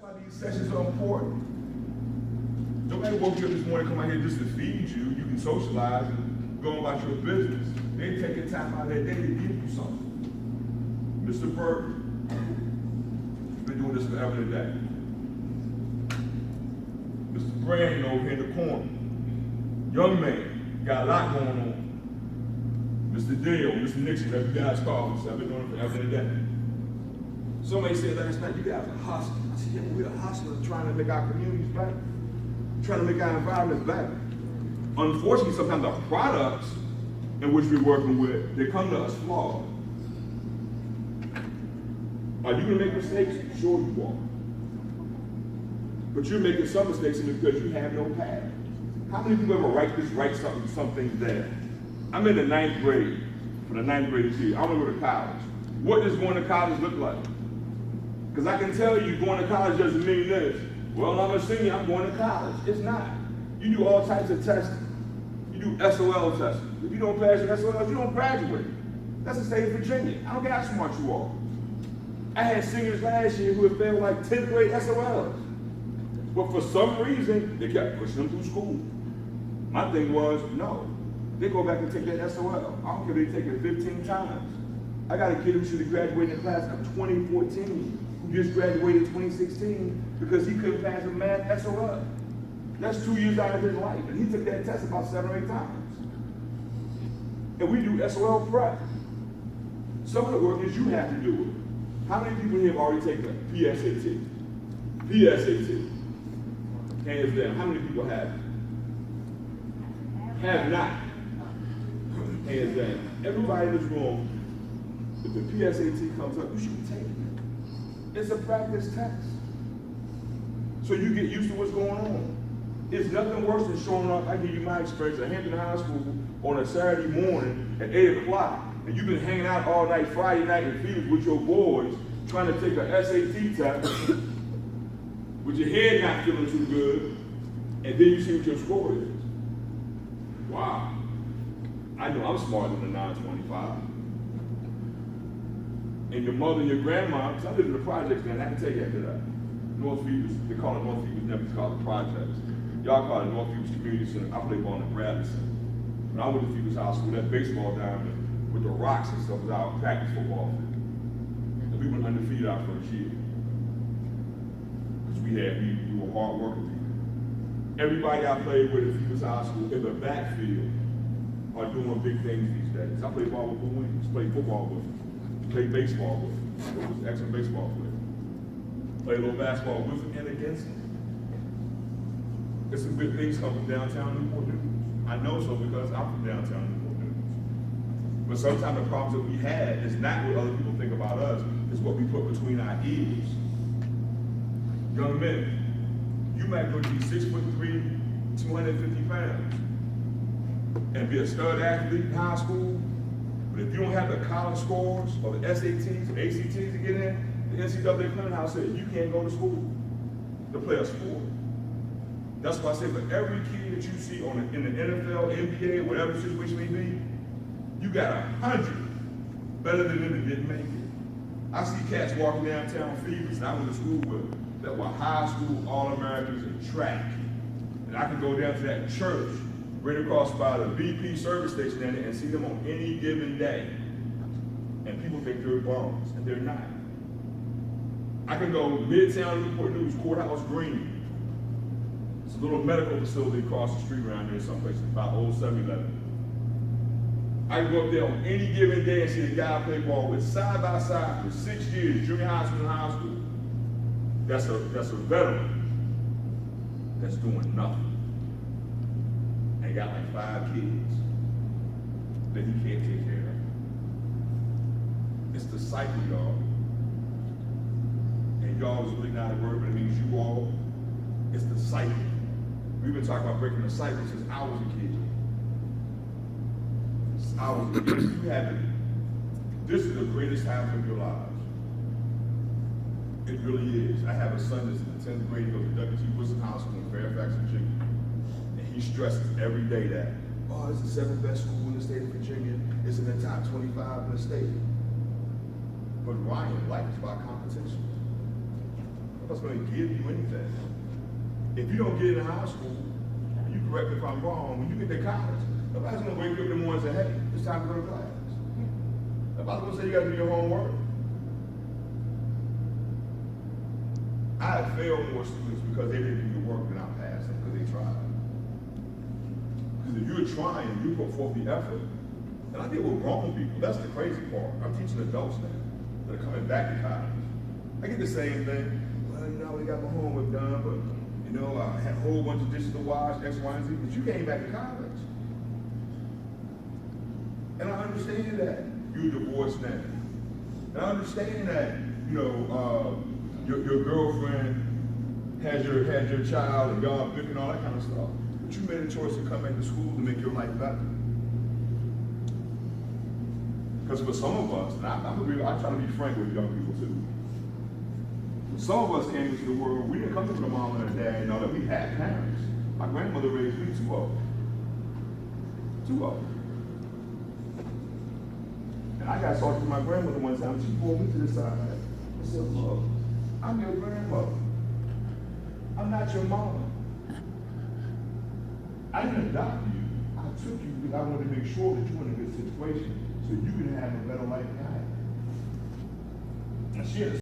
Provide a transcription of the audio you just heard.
why these sessions are important. Nobody woke you up this morning, come out here just to feed you. You can socialize and go about your business. They take the time out of their day to give you something. Mr. Burke, you've been doing this forever today. Mr. Brandon over here in the corner. Young man, got a lot going on. Mr. Dale, Mr. Nixon, that you guys call us. I've been doing it forever today. Somebody said last night, you guys are hustlers. I said, yeah, we're hustlers trying to make our communities better, trying to make our environment better. Unfortunately, sometimes the products in which we're working with, they come to us flawed. Are you going to make mistakes? Sure you are. But you're making some mistakes because you have no path. How many people ever write something there? I'm in the 9th grade, for the 9th grade year. I want to go to college. What does going to college look like? Because I can tell you going to college doesn't mean this. Well, I'm a senior, I'm going to college. It's not. You do all types of testing. You do SOL testing. If you don't pass your SOL, you don't graduate. That's the state of Virginia. I don't care how smart you are. I had seniors last year who had failed like 10th grade SOLs. But for some reason, they kept pushing them through school. My thing was, no. They go back and take that SOL. I don't care if they take it 15 times. I got a kid who should have graduated in the class of 2014, who just graduated in 2016 because he couldn't pass a math SOL. That's 2 years out of his life, and he took that test about 7 or 8 times. And we do SOL prep. Some of the work is you have to do it. How many people here have already taken a PSAT? PSAT. Hands down. How many people have? Have not. Hands down. Everybody in this room, if the PSAT comes up, you should be taking it. It's a practice test. So you get used to what's going on. It's nothing worse than showing up. I give you my experience at Hampton High School on a Saturday morning at 8 o'clock, and you've been hanging out all night, Friday night in Phoenix with your boys, trying to take a SAT test, with your head not feeling too good, and then you see what your score is. Wow. I know I'm smarter than the 925. And your mother and your grandma, because I lived in the projects, man, I can tell you after that. North Phoebus, they call it North Phoebus, never call it projects. Y'all call it North Phoebus Community Center. I played ball in the Bradley Center. When I went to Phoebus High School, that baseball diamond with the rocks and stuff was our practice football field. And we went undefeated our first year. Because we were hard working people. Everybody I played with at Phoebus High School in the backfield are doing big things these days. I played ball with the Wings, played football with them, played baseball with them. I was an excellent baseball player. Played a little basketball with them and against them. There's some good things come from downtown Newport News. I know so because I'm from downtown Newport News. But sometimes the problems that we had is not what other people think about us, it's what we put between our ears. Young men, you might go to be 6'3", 250 pounds, and be a stud athlete in high school, but if you don't have the college scores or the SATs or ACTs to get in, the NCAA clearinghouse said you can't go to school to play a sport. That's why I say for every kid that you see in the NFL, NBA, whatever the situation may be, you got 100 better than them that didn't make it. I see cats walking downtown Phoenix, and I went to school with that were high school All-Americans in track. And I can go down to that church right across by the BP service station and see them on any given day. And people think they're bums, and they're not. I can go Midtown Newport News, Courthouse Green. It's a little medical facility across the street around here someplace, about old 7-Eleven. I can go up there on any given day and see a guy play ball with side by side for 6 years, junior high school and high school. That's a veteran that's doing nothing. And got like 5 kids that he can't take care of. It's the cycle, y'all. And y'all is really not a word, but it means you all. It's the cycle. We've been talking about breaking the cycle since I was a kid. Since I was a kid. You have it. This is the greatest time of your lives. It really is. I have a son that's in the 10th grade, he goes to W.O.R.D High School in Fairfax, Virginia. And he stresses every day that, oh, it's the 7th best school in the state of Virginia. It's in the top 25 in the state. But Ryan, life is about competition. Nobody's going to give you anything. If you don't get into high school, you correct me if I'm wrong, when you get to college, nobody's going to wake you up in the morning and say, hey, it's time to go to class. Nobody's going to say you got to do your homework. I have failed more students because they didn't do the work than I passed them because they tried. Because if you're trying, you put forth the effort. And I deal with grown people. That's the crazy part. I'm teaching adults now that are coming back to college. I get the same thing. Well, you know, we got my homework done, but you know, I had a whole bunch of dishes to wash, X, Y, and Z. But you came back to college. And I understand that you're divorced now. And I understand that, you know, your girlfriend has your child and y'all bickering and all that kind of stuff. But you made a choice to come back to school to make your life better. Because for some of us, and I try to be frank with young people too. Some of us came into the world, we didn't come with a mom and a dad, you know, that we had parents. My grandmother raised me, two of them. Two of them. And I got talking to my grandmother one time, she pulled me to the side and said, look, I'm your grandmother. I'm not your mama. I didn't adopt you. I took you because I wanted to make sure that you were in a good situation so you can have a better life than I had. And she had